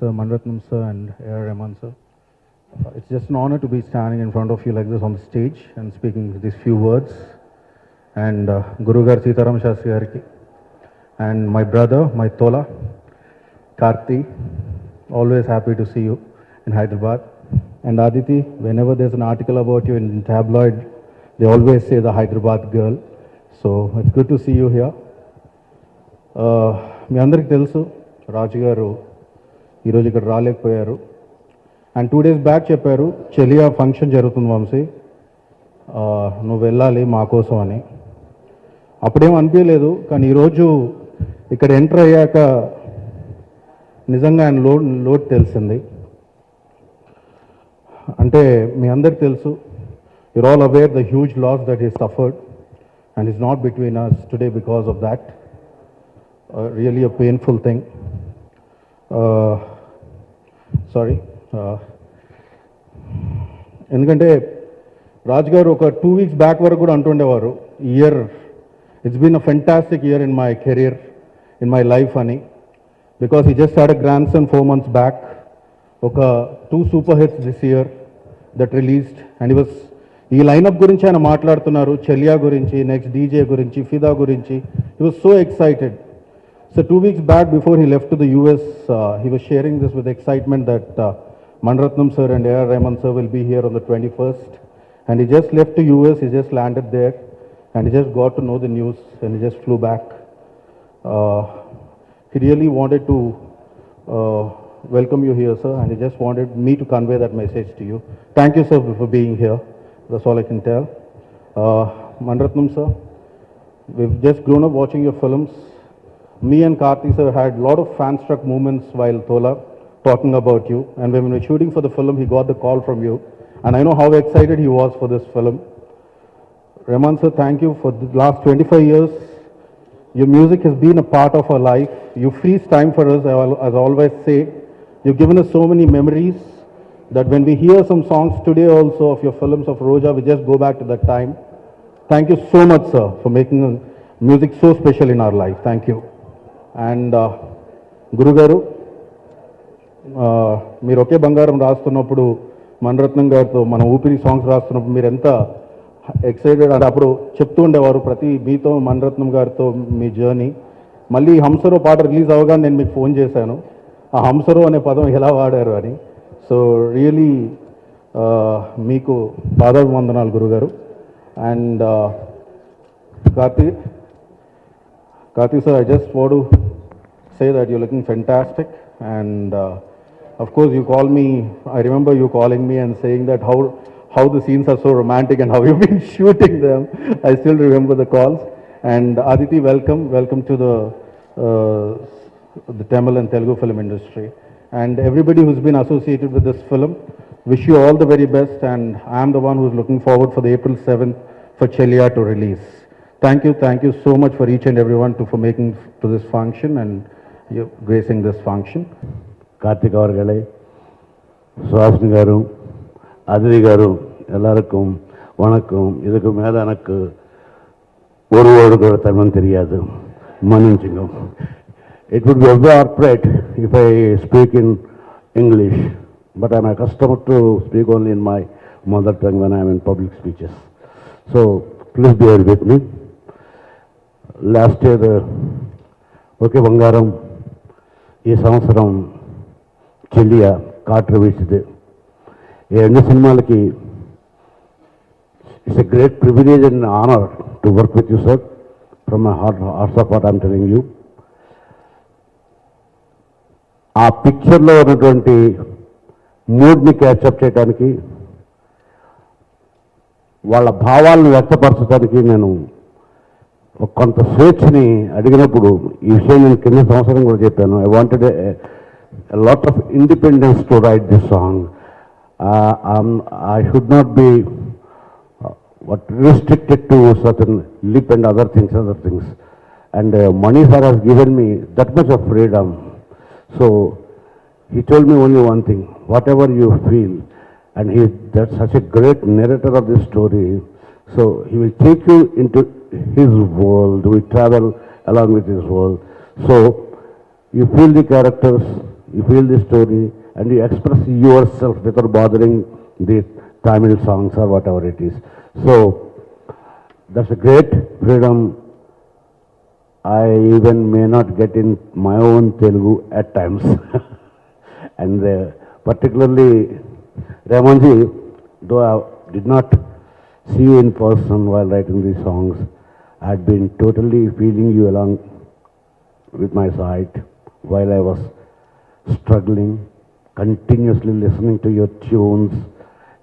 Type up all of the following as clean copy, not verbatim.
sir, Manratnam sir, and A.R. Rahman sir. It's just an honor to be standing in front of you like this on the stage and speaking these few words. And Guru Gar Sitaram Shastri Gariki, and my brother, my Tola, Karthi, always happy to see you in Hyderabad. And Aditi, whenever there's an article about you in tabloid, they always say the Hyderabad girl. So it's good to see you here. మీ అందరికి తెలుసు రాజు గారు ఈరోజు ఇక్కడ రాలేకపోయారు. And 2 days back చెప్పారు చెలియా function జరుగుతుంది వంశీ, నువ్వు వెళ్ళాలి మా కోసం అని. అప్పుడేం అనిపించలేదు, కానీ ఈరోజు ఇక్కడ ఎంటర్ అయ్యాక నిజంగా ఆయన లోడ్ తెలిసింది. అంటే మీ అందరికి తెలుసు, you're all aware the huge loss that he suffered and is not between us today because of that. Really a painful thing. Sorry. ఎందుకంటే రాజ్ గారు ఒక 2 weeks బ్యాక్ వరకు కూడా అంటుండేవారు, year it's been a fantastic year in my career, in my life అని. Because he just had a grandson 4 months back. ఒక 2 super hits this year that released. And ఈ was ఈ lineup గురించి ఆయన మాట్లాడుతున్నారు, చెలియా గురించి, నెక్స్ట్ డీజే గురించి, ఫిదా గురించి. He was so excited. So 2 weeks back, before he left to the US, he was sharing this with excitement that Manratnam sir and A.R. Rahman sir will be here on the 21st. And he just left to US, he just landed there, and he just got to know the news, and he just flew back. He really wanted to welcome you here, sir, and he just wanted me to convey that message to you. Thank you, sir, for being here. That's all I can tell. Manratnam sir, we've just grown up watching your films. Me and Karthi sir had a lot of fan-struck moments while Tola talking about you. And when we were shooting for the film, he got the call from you. And I know how excited he was for this film. Rahman sir, thank you for the last 25 years. Your music has been a part of our life. You freeze time for us, as I always say. You've given us so many memories that when we hear some songs today also of your films of Roja, we just go back to that time. Thank you so much, sir, for making music so special in our life. Thank you. And గురుగారు, మీరు ఒకే బంగారం రాస్తున్నప్పుడు మణిరత్నం గారితో మన ఊపిరి songs రాస్తున్నప్పుడు మీరు ఎంత ఎక్సైటెడ్ అంటే అప్పుడు చెప్తూ ఉండేవారు ప్రతి మీతో మణిరత్నం గారితో మీ జర్నీ. మళ్ళీ హంసరో పాట రిలీజ్ అవ్వగానే నేను మీకు ఫోన్ చేశాను, ఆ హంసరో అనే పదం ఎలా వాడారు అని. సో రియలీ మీకు పాదాభివందనాలు గురుగారు. And Karthi sir, I just want to say that you're looking fantastic, and of course you call me, I remember you calling me and saying that how the scenes are so romantic and how you've been shooting them. I still remember the calls. And Aditi, welcome to the Tamil and Telugu film industry, and everybody who's been associated with this film. Wish you all the very best, and I am the one who's looking forward for the April 7th for Cheliya to release. Thank you so much for each and everyone for making to this function and you gracing this function. Karthik avargalai, Suhasini garu, Aditi garu, ellarukkum vanakkam. Idukku mela enakku oru word kuda Tamil theriyadu, maninchunga. It would be a appropriate if I speak in English, but I am accustomed to speak only in my mother tongue when I am in public speeches. So please bear with me. Last year okay Bangaram, ఈ సంవత్సరం చెలియా కార్ట్ రిలీజ్ది. ఈ 2 సినిమాలకి it's a great privilege and honour to work with you sir. From my hearts of heart I'm telling you. ఆ పిక్చర్లో ఉన్నటువంటి మూడ్ని క్యాచప్ చేయడానికి, వాళ్ళ భావాలను వ్యక్తపరచడానికి నేను కొంత స్వేచ్ఛని అడిగినప్పుడు, ఈ విషయం నేను కింద సంవత్సరం కూడా చెప్పాను, I wanted a lot of independence to right this song. I should not be restricted to certain lip and other things. And Mani sir has given me that much of freedom. So he told me only one thing: whatever you feel, and that's such a great narrator of this story. So he will take you into his world. We travel along with his world. So you feel the characters, you feel the story, and you express yourself without bothering the Tamil songs or whatever it is. So that's a great freedom I even may not get in my own Telugu at times. And particularly, Rahmanji, though I did not see you in person while writing these songs, I had been totally feeling you along with my side while I was struggling, continuously listening to your tunes,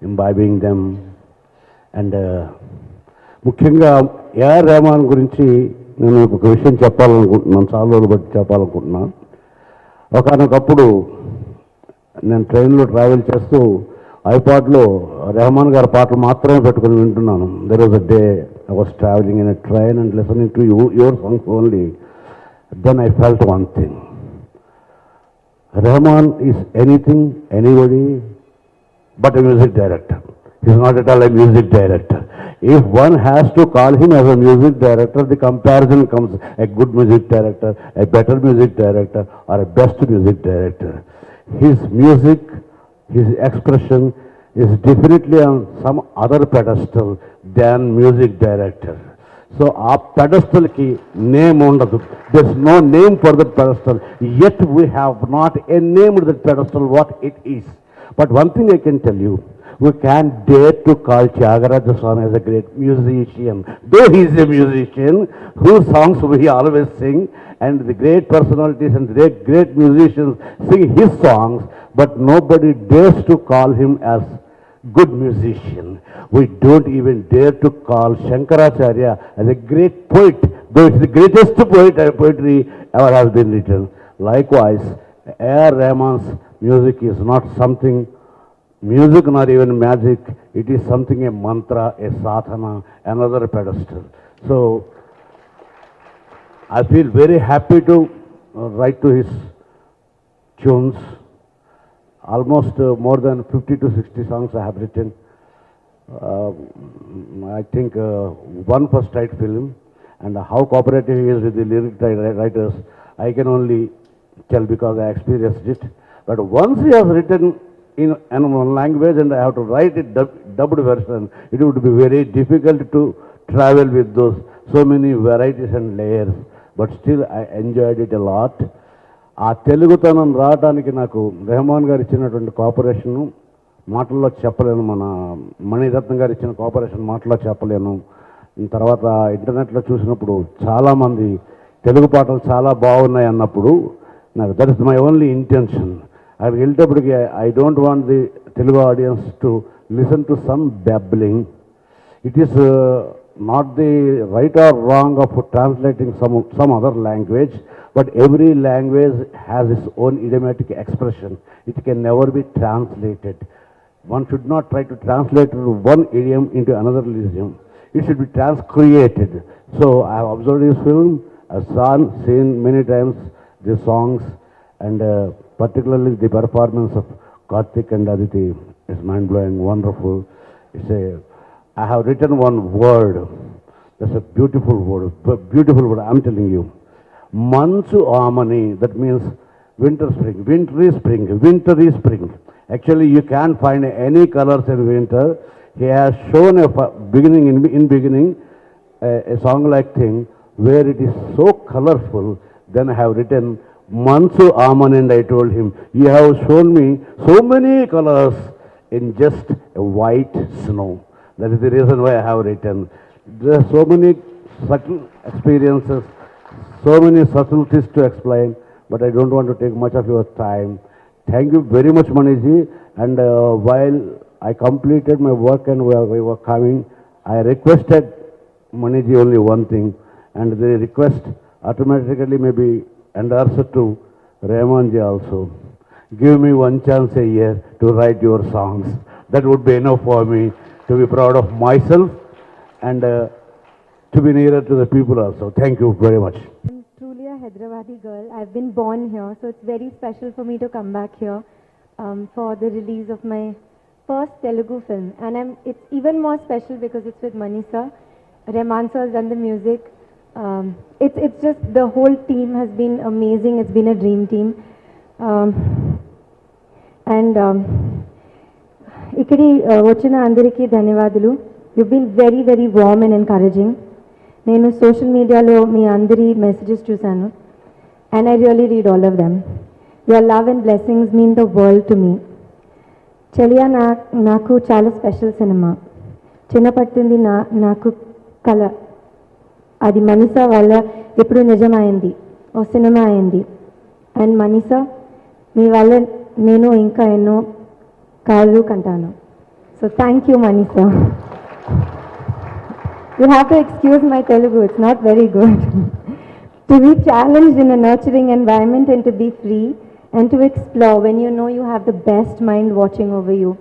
imbibing them. And ముఖ్యంగా AR Rahman గురించి నేను ఒక విషయం చెప్పాలనుకుంటున్నాను, చాలా రోజులు బట్టి చెప్పాలనుకుంటున్నాను. ఒకనొకప్పుడు నేను ట్రైన్లో ట్రావెల్ చేస్తూ ఐపాడ్లో రెహమాన్ గారి పాటలు మాత్రమే పెట్టుకుని వింటున్నాను. There was a day I was travelling in a train and listening to your songs only. Then I felt one thing. Rahman is anything, anybody but a music director. He is not at all a music director. If one has to call him as a music director, the comparison comes a good music director, a better music director, or a best music director. His music, his expression is definitely on some other pedestal than music director. So our pedestal ki name ఉండదు. There's no name for that pedestal. Yet we have not a name to that pedestal what it is. But one thing I can tell you, we can't dare to call Tyagaraja Swami as a great musician. Though he is a musician, whose songs we always sing, and the great personalities and the great musicians sing his songs, but nobody dares to call him as good musician. We don't even dare to call Shankaracharya as a great poet, though it's the greatest poetry ever has been written. Likewise, A.R. Rahman's music is not something music, not even magic. It is something, a mantra, a sadhana, another pedestal. So I feel very happy to write to his tunes. Almost more than 50 to 60 songs I have written. I think one first type film, and how cooperative he is with the lyric writers, I can only tell because I experienced it. But once he has written in one language and I have to write it dubbed version, it would be very difficult to travel with those so many varieties and layers. But still I enjoyed it a lot. ఆ తెలుగుతనం రావడానికి నాకు రెహమాన్ గారు ఇచ్చినటువంటి cooperation మాటల్లో చెప్పలేను, మన మణిరత్నం గారు ఇచ్చిన కోఆపరేషన్ మాటల్లో చెప్పలేను. తర్వాత ఇంటర్నెట్లో చూసినప్పుడు చాలామంది తెలుగు పాటలు చాలా బాగున్నాయి అన్నప్పుడు నాకు that is my only intention. అక్కడికి వెళ్ళేటప్పటికి I don't want the Telugu audience to listen to some babbling. It is not the right or wrong of translating some other language, but every language has its own idiomatic expression. It can never be translated. One should not try to translate one idiom into another idiom. It should be transcreated. So I have observed this film, I have seen many times the songs, and particularly the performance of Karthi and Aditi is mind-blowing, wonderful. I have written one word. That's a beautiful word. I'm telling you. Manchu Amani, that means winter spring. Wintry spring. Actually, you can't find any colors in winter. He has shown a beginning, in beginning, a song-like thing where it is so colorful. Then I have written Manchu Amani, and I told him, you have shown me so many colors in just a white snow. That is the reason why I have written. There are so many subtle experiences, so many subtleties to explain, but I don't want to take much of your time. Thank you very much, Maniji. And while I completed my work and we were coming, I requested Maniji only one thing, and the request automatically may be endorsed to Rahmanji also. Give me one chance a year to write your songs. That would be enough for me to be proud of myself and to be nearer to the people also. Thank you very much. I'm truly a Hyderabadi girl. I've been born here, so it's very special for me to come back here for the release of my first Telugu film. And it's even more special because it's with Mani sir. Rahman sir has done the music. It's just the whole team has been amazing. It's been a dream team. And ikkadi vachina andariki ధన్యవాదాలు. You've been very, very warm and encouraging. నేను social మీడియాలో మీ అందరి messages చూశాను, and I really read all of them. Your love and blessings mean the world to me. Cheliya నాకు చాలా special cinema. చిన్నపట్టింది నాకు కళ, అది మనీషా వల్ల ఇప్పుడు నిజమైంది, ఓ సినిమా అయింది. అండ్ మనీషా, మీ వల్ల నేను ఇంకా ఎన్నో కళలు కంటాను. So thank you Manisha. You have to excuse my Telugu, it's not very good. To be challenged in a nurturing environment and to be free and to explore when you know you have the best mind watching over you,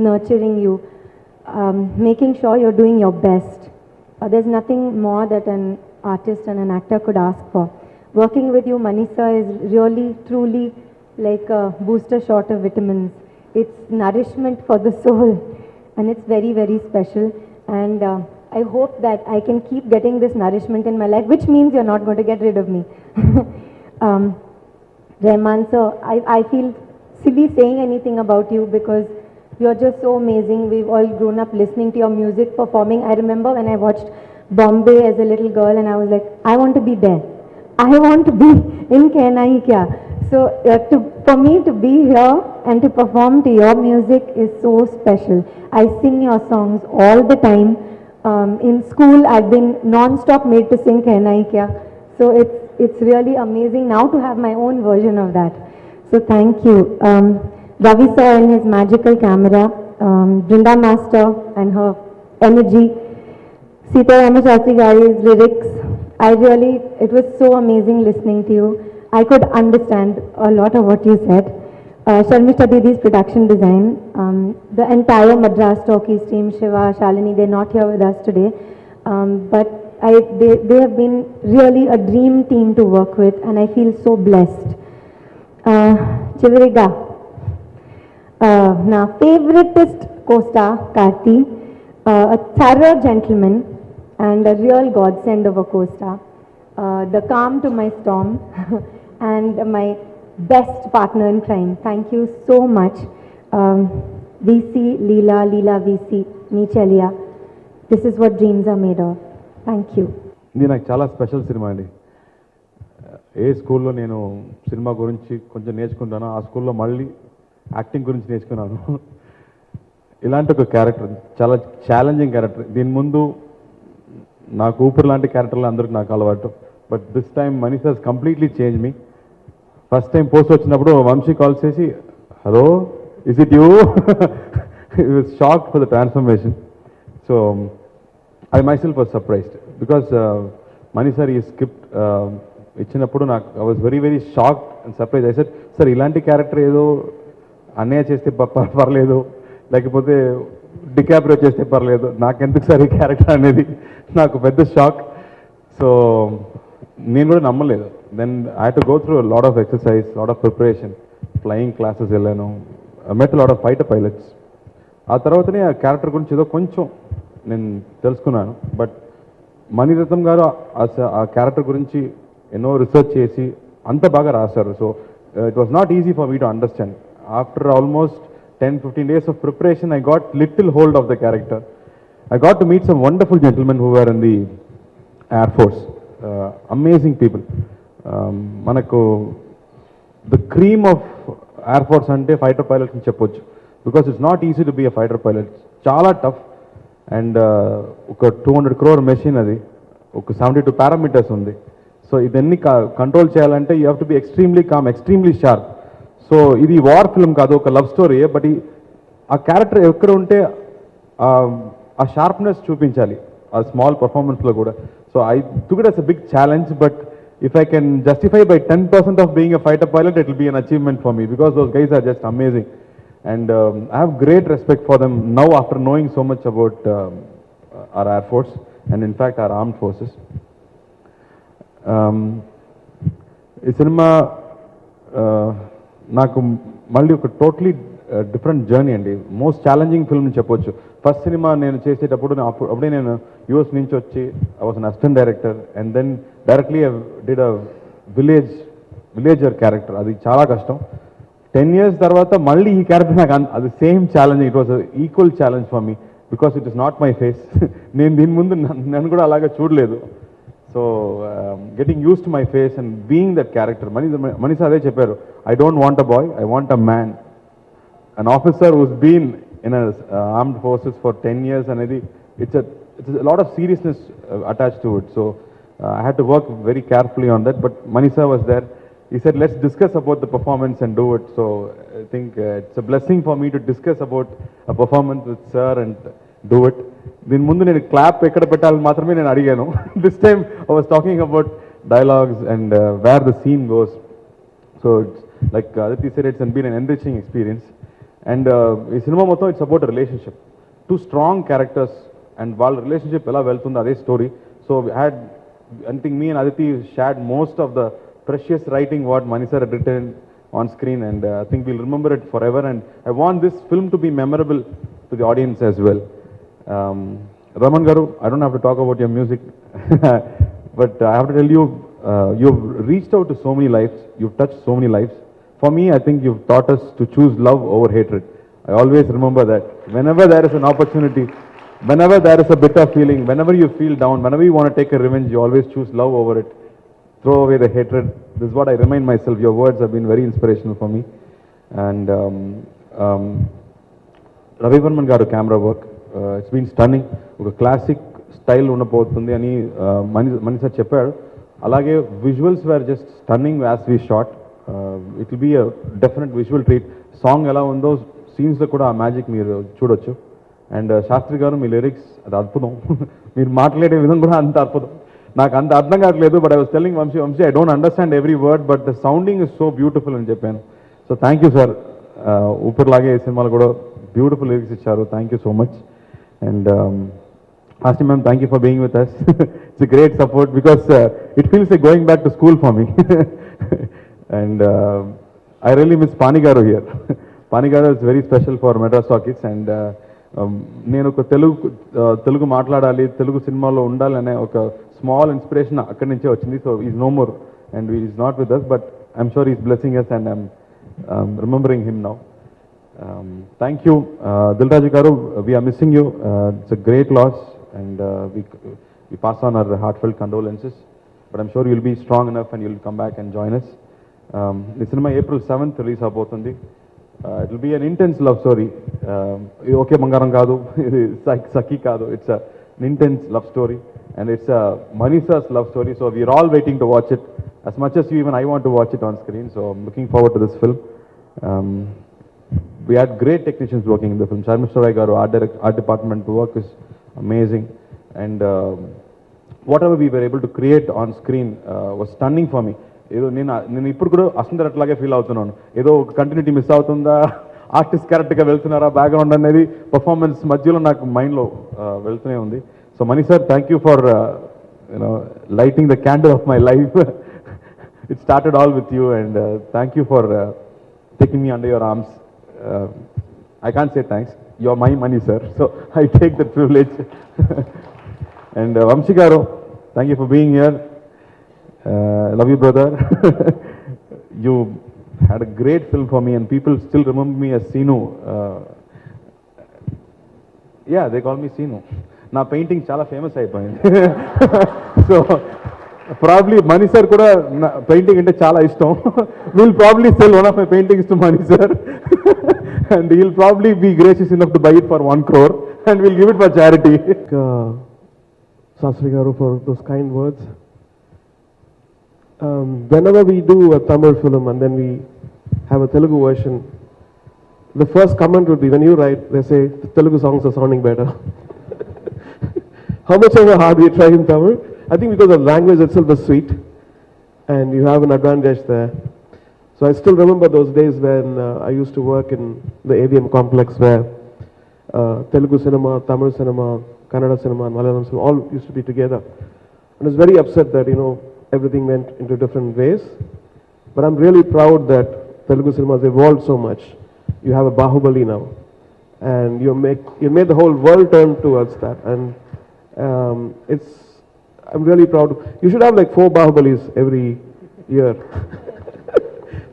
nurturing you, making sure you're doing your best. There's nothing more that an artist and an actor could ask for. Working with you, Manisa, is really, truly like a booster shot of vitamins. It's nourishment for the soul, and it's very, very special. And I hope that I can keep getting this nourishment in my life, which means you're not going to get rid of me. Rahman sir, I feel silly saying anything about you because you're just so amazing. We've all grown up listening to your music, performing. I remember when I watched Bombay as a little girl and I was like, I want to be there. I want to be in Kehna Hi Kya. So for me to be here and to perform to your music is so special. I sing your songs all the time. In school, I've been non-stop made to sing Kehna Hi Kya. So it's really amazing now to have my own version of that. So thank you. Ravi sir and his magical camera, Brinda Master and her energy, Sita Ramashastri Gari's lyrics. It was so amazing listening to you. I could understand a lot of what you said. Sharmishta Didi's production design, the entire Madras Talkies team, Shiva, Shalini, they're not here with us today, but they have been really a dream team to work with, and I feel so blessed. Chiviriga, na favoriteest co-star, Karthi, a thorough gentleman and a real godsend of a co-star, the calm to my storm, and my best partner in crime. Thank you so much. VC, Leela VC, me Cheliya. This is what dreams are made of. Thank you. ఇది నాకు చాలా special cinema అండి. ఏ స్కూల్లో నేను cinema గురించి కొంచెం నేర్చుకుంటానో ఆ స్కూల్లో మళ్ళీ యాక్టింగ్ గురించి నేర్చుకున్నాను. ఇలాంటి ఒక క్యారెక్టర్, చాలా ఛాలెంజింగ్ క్యారెక్టర్. దీని ముందు నాకు ఊపిరి లాంటి క్యారెక్టర్లు అందరికి నాకు అలవాటు, but this time Manisha has completely change me. First time post వచ్చినప్పుడు వంశీ కాల్ చేసి, hello is it you? It was shocked for the transformation. So I my self was surprised because Manisha ఈ స్క్రిప్ట్ ఇచ్చినప్పుడు నాకు I was very very shocked and surprise. I said, sir ఇలాంటి character ఏదో అన్నయ్య చేస్తే పర్లేదు, లేకపోతే డికాప్రియో చేస్తే పర్లేదు, నాకెందుకు సార్ ఈ క్యారెక్టర్ అనేది నాకు పెద్ద షాక్. సో నేను కూడా నమ్మలేదు. Then I have to go through lot of exercise, lot of preparation, flying classes వెళ్ళాను, met lot of fighter pilots. ఆ తర్వాతనే ఆ క్యారెక్టర్ గురించి ఏదో కొంచెం నేను తెలుసుకున్నాను. బట్ మణిరత్నం గారు ఆ క్యారెక్టర్ గురించి ఎన్నో రీసెర్చ్ చేసి అంత బాగా రాశారు. So it was not easy for me to understand. After almost 10-15 days of preparation, I got little hold of the character. I got to meet some wonderful gentlemen who were in the Air Force. Amazing people. Manaku the cream of Air Force ante fighter pilots ni cheppochu, because it's not easy to be a fighter pilot. Chala tough, and oka 200 crore machine adi, oka 72 parameters undi. So idanni control cheyalante you have to be extremely calm, extremely sharp. So ఇది war film కాదు, ఒక love story. But ఆ character ఎక్కడ ఉంటే ఆ sharpness చూపించాలి ఆ small పర్ఫార్మెన్స్లో కూడా. So I took it as a big challenge, but if I can justify by 10% of being a fighter pilot, it will be an achievement for me, because those guys are just amazing. And I have great respect for them now after knowing so much about our Air Force and in fact our armed forces. ఈ సినిమా నాకు మళ్ళీ ఒక totally different journey అండి. Most challenging film చెప్పొచ్చు. First సినిమా నేను చేసేటప్పుడు అప్పుడే నేను యూఎస్ నుంచి వచ్చి I was an assistant director, and then directly I did a villager character. అది చాలా కష్టం. 10 years తర్వాత మళ్ళీ ఈ క్యారెక్టర్ నాకు అది same challenge, it was equal challenge for me because it is not my face. నేను దీని ముందు నన్ను కూడా అలాగే చూడలేదు. So getting use to my face and being that character. Manisha అదే చెప్పారు, I don't want a boy, I want a man. An officer who's been in armed forces for 10 years అనేది it's a lot of seriousness attached to it. So I had to work very carefully on that, but Manisha was there. He said, let's discuss about the performance and do it. So I think it's a blessing for me to discuss about a performance with sir and do it. Din mundu nenu clap ekkada pettali maatrame nenu adiganu. This time I was talking about dialogues and where the scene goes. So it's like Aditi said, it's been an enriching experience. And ఈ cinema మొత్తం it's about relationship, two strong characters and వాళ్ళ relationship ఎలా వెళ్తుందో అదే story. So I think me and Aditi shared most of the precious writing what Manisha had written on screen, and I think we'll remember it forever, and I want this film to be memorable to the audience as well. Rahman garu, I don't have to talk about your music, but I have to tell you, you've reached out to so many lives, you've touched so many lives. For me, I think you've taught us to choose love over hatred. I always remember that. Whenever there is an opportunity, whenever there is a bitter feeling, whenever you feel down, whenever you want to take a revenge, you always choose love over it. Throw away the hatred. This is what I remind myself. Your words have been very inspirational for me. And Ravi Varman garu camera work, it's been stunning. Oka classic style unnapotundi ani Manisha cheppadu. Alage visuals were just stunning as we shot. It will be a definite visual treat. Song ఎలా ఉందో సీన్స్లో కూడా ఆ magic మీరు చూడొచ్చు. And Sastry గారు మీ lyrics అది అద్భుతం. మీరు మాట్లాడే విధం కూడా అంత అద్భుతం. నాకు అంత అర్థం కావట్లేదు, but I was telling Vamsi I don't understand every word, but the sounding is so beautiful అని చెప్పాను. So thank you sir. ఊపిరిలాగే ఈ సినిమాలు కూడా బ్యూటిఫుల్ లిరిక్స్ ఇచ్చారు. Thank you so much. And Asti ma'am, thank you for being with us. It's a great support because it feels like going back to school for me. And I really miss Pani garu here. Pani garu is very special for Madras Talkies, and నేను ఒక తెలుగు మాట్లాడాలి, తెలుగు సినిమాలో ఉండాలనే ఒక small inspiration అక్కడి నుంచే వచ్చింది. So is no more and is not with us, but I'm sure is blessing us and I'm remembering him now. Thank you, Dilraju garu. We are missing you. It's a great loss, and we pass on our heartfelt condolences. But I'm sure you'll be strong enough and you'll come back and join us. The cinema April 7th release abotundi. It will be an intense love story. Okay, Mangaram kaadu, Saki kaadu. It's an intense love story, and it's Manisha's love story. So we are all waiting to watch it. As much as you, even I want to watch it on screen. So I'm looking forward to this film. We had great technicians working in the film. Sharmishra Rai garu, art department work is amazing, and whatever we were able to create on screen was stunning for me. ఏదో నేను ఇప్పుడు కూడా అసలు అట్లాగే feel అవుతున్నాను. ఏదో ఒక continuity miss అవుతుందా, ఆర్టిస్ట్ క్యారెక్టర్గా వెళ్తున్నారా, బ్యాక్గ్రౌండ్ అనేది పర్ఫార్మెన్స్ మధ్యలో నాకు మైండ్లో వెళ్తూనే ఉంది. So money sir, thank you for lighting the candle of my life. It started all with you, and thank you for taking me under your arms. I can't say thanks. You are my money, sir. So I take that privilege. And Vamshi garu, thank you for being here. Love you, brother. You had a great film for me, and people still remember me as Sinu. Yeah, they call me Sinu. Na painting chala famous అయిపోయింది. So probably Mani sir kuda painting ante chala ishtam. We'll probably sell one of my paintings to Mani sir. And he'll probably be gracious enough to buy it for 1 crore, and we'll give it for charity. Sastri garu for those kind words. Whenever we do a Tamil film and then we have a Telugu version, the first comment would be, when you write, they say the Telugu songs are sounding better. How much ever hard we try in Tamil, I think because the language itself is sweet and you have an advantage there. So I still remember those days when I used to work in the AVM complex where Telugu cinema, Tamil cinema, Kannada cinema and Malayalam cinema all used to be together. And I was very upset that, everything went into different ways. But I'm really proud that Telugu cinema has evolved so much. You have a Bahubali now, and you made the whole world turn towards that. And I'm really proud. You should have like 4 Bahubalis every year.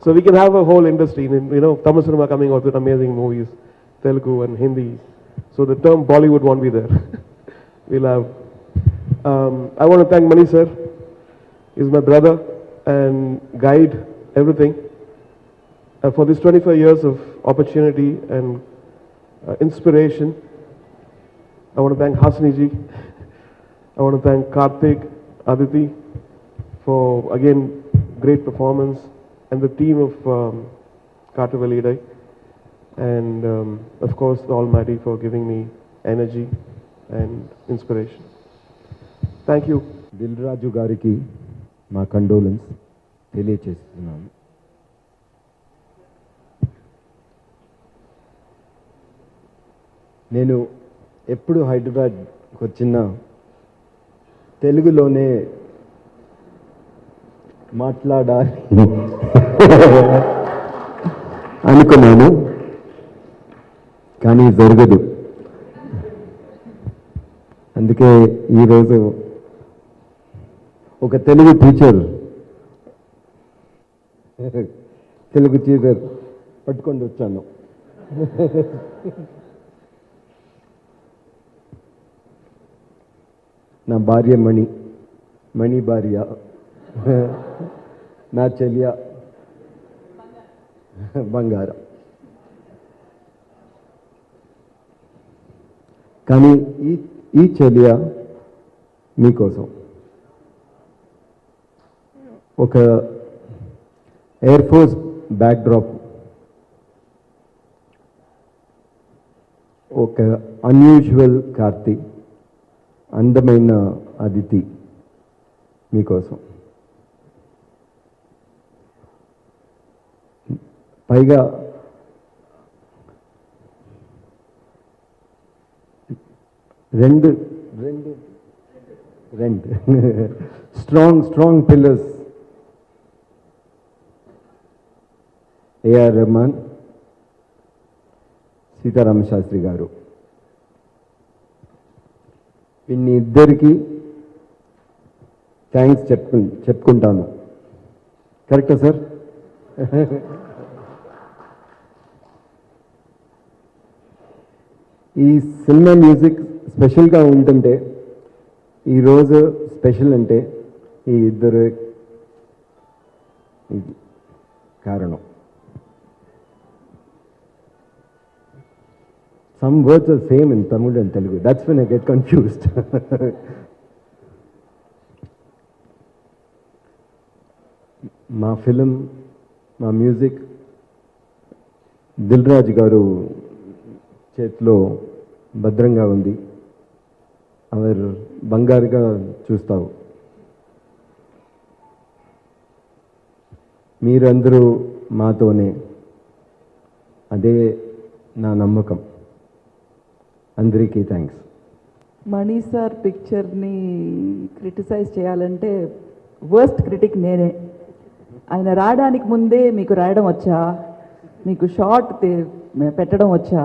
So we can have a whole industry, you know, Tamil cinema coming out with amazing movies, Telugu and Hindi. So the term Bollywood won't be there. We'll have. I want to thank Mani sir. He's my brother and guide, everything. For this 25 years of opportunity and inspiration, I want to thank Hasni ji. I want to thank Karthik, Aditi for again great performance, and the team of Karthi Rao Hydari, and of course the Almighty for giving me energy and inspiration. Thank you. Dil Raju గారికి మా condolence తెలియచేస్తున్నాను. నేను ఎప్పుడు హైదరాబాద్కి వచ్చినా తెలుగులోనే మాట్లాడాలి అనుకున్నాను, కానీ జరగదు. అందుకే ఈరోజు ఒక తెలుగు టీచర్ పట్టుకొని వచ్చాను. నా భార్య మణి భార్య, నా చెలియ బంగారం. కానీ ఈ చెలియ మీకోసం ఒక ఎయిర్ ఫోర్స్ బ్యాక్డ్రాప్, ఒక అన్యూజువల్ కార్తీ, అందమైన అదితి మీకోసం. పైగా రెండు strong pillars, AR Rahman, Sitarama Sastri garu. ఇన్ని ఇద్దరికి థ్యాంక్స్ చెప్పుకుంటాను. కరెక్టా సార్? ఈ సినిమా మ్యూజిక్ స్పెషల్గా ఉంటుంటే, ఈరోజు స్పెషల్ అంటే ఈ ఇద్దరు కారణం. Some words are same in Tamil and Telugu. That's when I get confused. మా ఫిలిం, మా మ్యూజిక్ దిల్ రాజు గారు చేతిలో భద్రంగా ఉంది. అవర్ బంగారుగా చూస్తావు. మీరందరూ మాతోనే, అదే నా నమ్మకం. అందరికీ థ్యాంక్స్. మణి సార్ పిక్చర్ని క్రిటిసైజ్ చేయాలంటే వర్స్ట్ క్రిటిక్ నేనే. ఆయన రాయడానికి ముందే మీకు రాయడం వచ్చా, మీకు షార్ట్ పెట్టడం వచ్చా,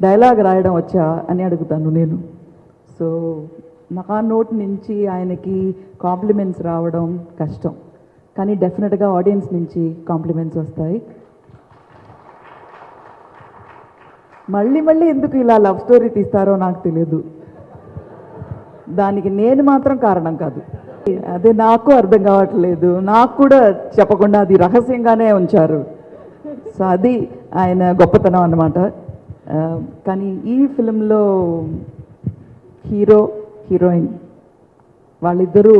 డైలాగ్ రాయడం వచ్చా అని అడుగుతాను నేను. సో నా నోట్ నుంచి ఆయనకి కాంప్లిమెంట్స్ రావడం కష్టం, కానీ డెఫినెట్గా ఆడియన్స్ నుంచి కాంప్లిమెంట్స్ వస్తాయి. మళ్ళీ ఎందుకు ఇలా లవ్ స్టోరీ తీస్తారో నాకు తెలియదు. దానికి నేను మాత్రం కారణం కాదు. అదే నాకు అర్థం కావట్లేదు. నాకు కూడా చెప్పకుండా అది రహస్యంగానే ఉంచారు. సో అది ఆయన గొప్పతనం అన్నమాట. కానీ ఈ ఫిలింలో హీరో హీరోయిన్ వాళ్ళిద్దరూ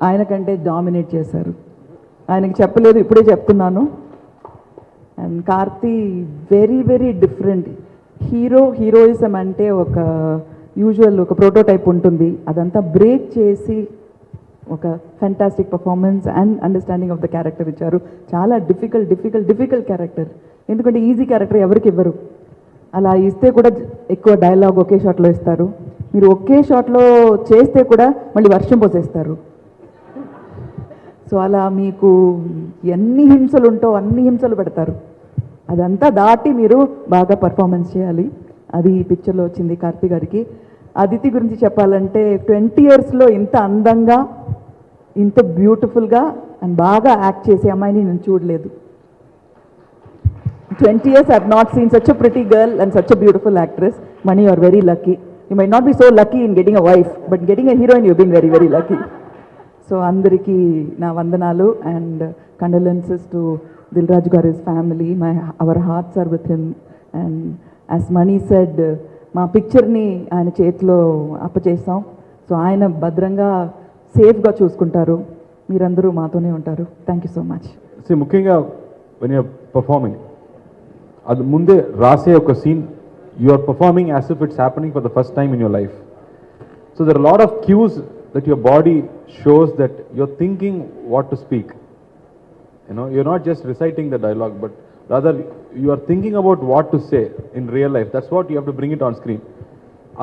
ఆయన కంటే డామినేట్ చేశారు. ఆయనకి చెప్పలేదు, ఇప్పుడే చెప్తున్నాను. And Karthi very different. Heroism అంటే ఒక యూజువల్ ఒక ప్రోటోటైప్ ఉంటుంది, అదంతా బ్రేక్ చేసి ఒక fantastic performance and understanding of the character ఇచ్చారు. చాలా డిఫికల్ట్ క్యారెక్టర్, ఎందుకంటే ఈజీ క్యారెక్టర్ ఎవరికి ఇవ్వరు. అలా ఇస్తే కూడా ఎక్కువ డైలాగ్ ఒకే షాట్లో ఇస్తారు. మీరు ఒకే షాట్లో చేస్తే కూడా మళ్ళీ వర్షం పోసేస్తారు. సో అలా మీకు ఎన్ని హింసలు ఉంటో అన్ని హింసలు పెడతారు. అదంతా దాటి మీరు బాగా పర్ఫార్మెన్స్ చేయాలి. అది ఈ పిక్చర్లో వచ్చింది కార్తీ గారికి. అదితి గురించి చెప్పాలంటే 20 yearsలో ఇంత అందంగా, ఇంత బ్యూటిఫుల్గా అండ్ బాగా యాక్ట్ చేసే అమ్మాయిని నేను చూడలేదు. 20 years I've not seen such a pretty girl and such a beautiful actress. Mani, you are very lucky. You might not be so lucky in getting a wife, but getting a heroine, you've been very, very lucky. So, Andariki na vandanalu and condolences to Dilraj Garu's family. Our hearts are with him. And as Mani said, మా పిక్చర్ని ఆయన చేతిలో అప్పచేసాం. So ఆయన భద్రంగా సేఫ్గా చూసుకుంటారు. మీరందరూ మాతోనే ఉంటారు. Thank you so much. ముఖ్యంగా when you're performing, అది ముందే రాసే ఒక scene, you are performing as if it's happening for the first time in your life. So there are a lot of cues that your body shows that you're thinking what to speak. You know, you're not just reciting the dialogue, but rather you are thinking about what to say in real life. That's what you have to bring it on screen.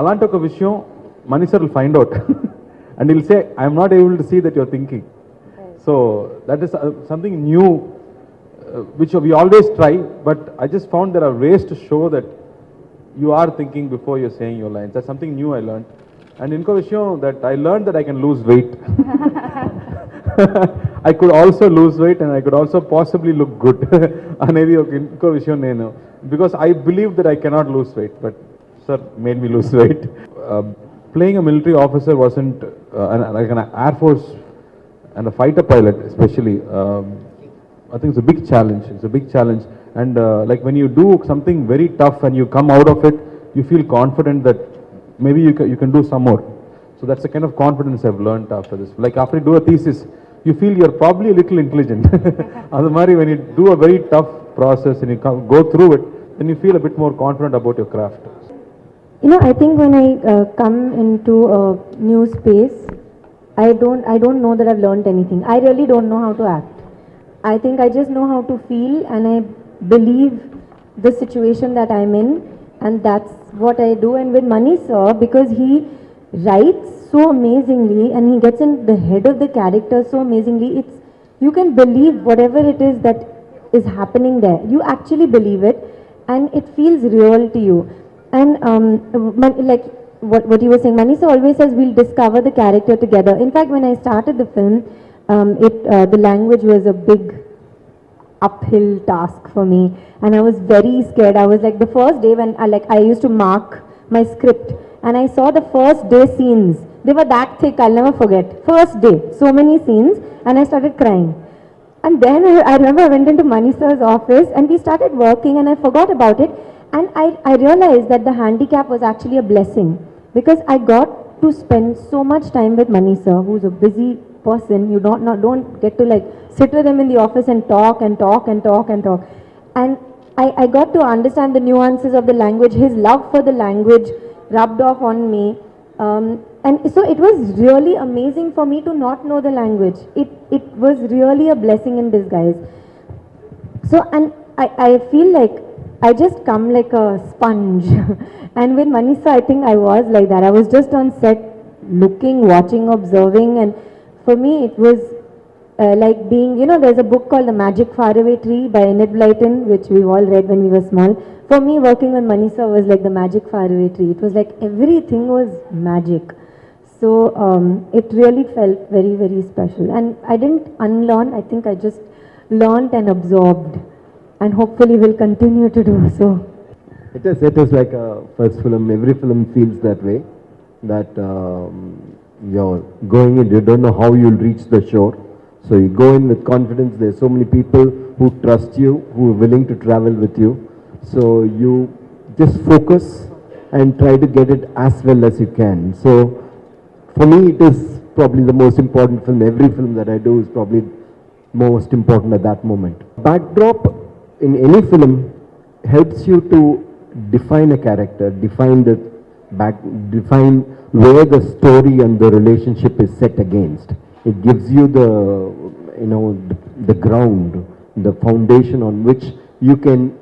Alanti oka vishayam Mani sir will find out and he'll say, I am not able to see that you're thinking. So that is something new, which we always try, but I just found there are ways to show that you are thinking before you're saying your lines. That's something new I learned. And inko vishayam that I learned that I can lose weight. I could also lose weight and I could also possibly look good. Anedi oka inko vishayam nenu, because I believe that I cannot lose weight, but sir made me lose weight. Playing a military officer wasn't like an Air Force and a fighter pilot especially. I think it's a big challenge. It's a big challenge. And like when you do something very tough and you come out of it, you feel confident that maybe you can do some more. So that's the kind of confidence I've learned after this. Like after you do a thesis, you feel you're probably a little intelligent. Adamari, when you do a very tough process and you go through it, then you feel a bit more confident about your craft. You know, I think when I come into a new space, I don't know that I've learned anything. I really don't know how to act. I think I just know how to feel, and I believe the situation that I'm in, and that's what I do. And with Mani sir, because he writes so amazingly and he gets in the head of the character so amazingly, you can believe whatever it is that is happening there. You actually believe it, and it feels real to you. And like what you were saying, Mani sir always says we'll discover the character together. In fact, when I started the film, the language was a big uphill task for me, and I was very scared. I was like, the first day when I used to mark my script and I saw the first day scenes, they were that thick, I'll never forget. First day, so many scenes, and I started crying. And then I remember I went into Mani sir's office and we started working, and I forgot about it, and I realized that the handicap was actually a blessing, because I got to spend so much time with Mani sir, who's a busy person. You don't get to like sit with him in the office and talk and talk and talk and talk. And I got to understand the nuances of the language. His love for the language rubbed off on me. And so it was really amazing for me to not know the language. It was really a blessing in disguise. So, and I feel like I just come like a sponge. And with Mani sir, I think I was like that. I was just on set looking, watching, observing, and for me it was like being, you know, there's a book called The Magic Faraway Tree by Enid Blyton, which we all read when we were small. For me, working with Mani sir was like the magic faraway tree. It was like everything was magic. So it really felt very, very special. And I didn't unlearn, I think I just learned and absorbed, and hopefully will continue to do so. It is like a first film. Every film feels that way, that you're going in, you don't know how you'll reach the shore. So you go in with confidence. There's so many people who trust you, who are willing to travel with you. So you just focus and try to get it as well as you can. So for me, it is probably the most important film. Every film that I do is probably most important at that moment. Backdrop in any film helps you to define a character, define where the story and the relationship is set against. It gives you the ground, the foundation on which you can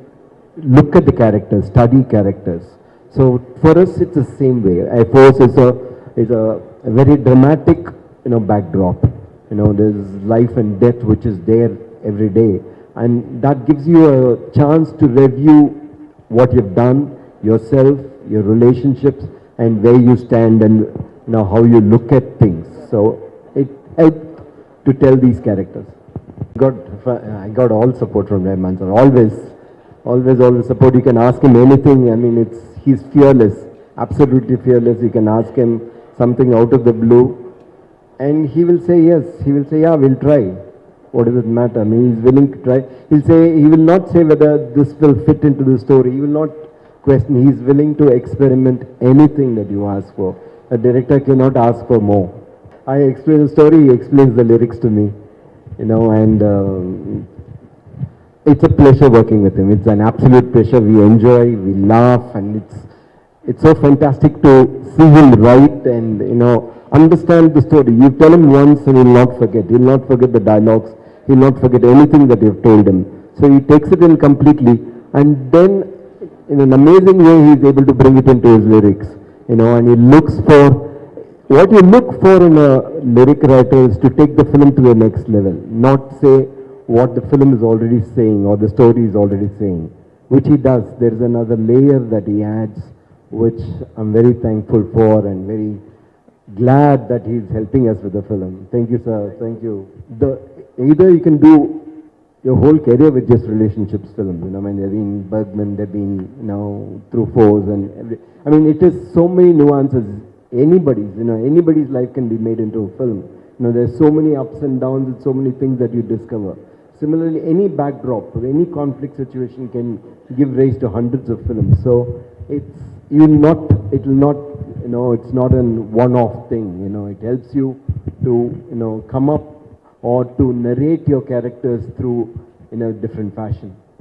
look at the characters, study characters. So for us, it's the same way. Air Force is a very dramatic, backdrop. There's life and death which is there every day, and that gives you a chance to review what you've done, yourself, your relationships, and where you stand, and how you look at things. So it helped to tell these characters. I got all support from Rahman sir, always. always support. You can ask him anything. I mean, he's fearless, absolutely fearless. You can ask him something out of the blue, and he will say yes. He will say, yeah, we'll try. What does it matter? I mean, he's willing to try. He will not say whether this will fit into the story. He will not question. He's willing to experiment anything that you ask for. A director cannot ask for more. I explain the story, he explains the lyrics to me, and it's a pleasure working with him. It's an absolute pleasure. We enjoy, we laugh, and it's so fantastic to see him write and, understand the story. You tell him once and he'll not forget. He'll not forget the dialogues. He'll not forget anything that you've told him. So he takes it in completely, and then in an amazing way he's able to bring it into his lyrics, and he looks for, what you look for in a lyric writer is to take the film to the next level, not say what the film is already saying or the story is already saying, which he does. There is another layer that he adds, which I'm very thankful for and very glad that he's helping us with the film. Thank you, sir. Thank you. Either you can do your whole career with just relationships films. There have been Bergman, there have been, Truffauts, and it is so many nuances. Anybody's life can be made into a film. There's so many ups and downs and so many things that you discover. Similarly, any backdrop or any conflict situation can give rise to hundreds of films. So it's not a one-off thing. It helps you to, come up or to narrate your characters through in a different fashion.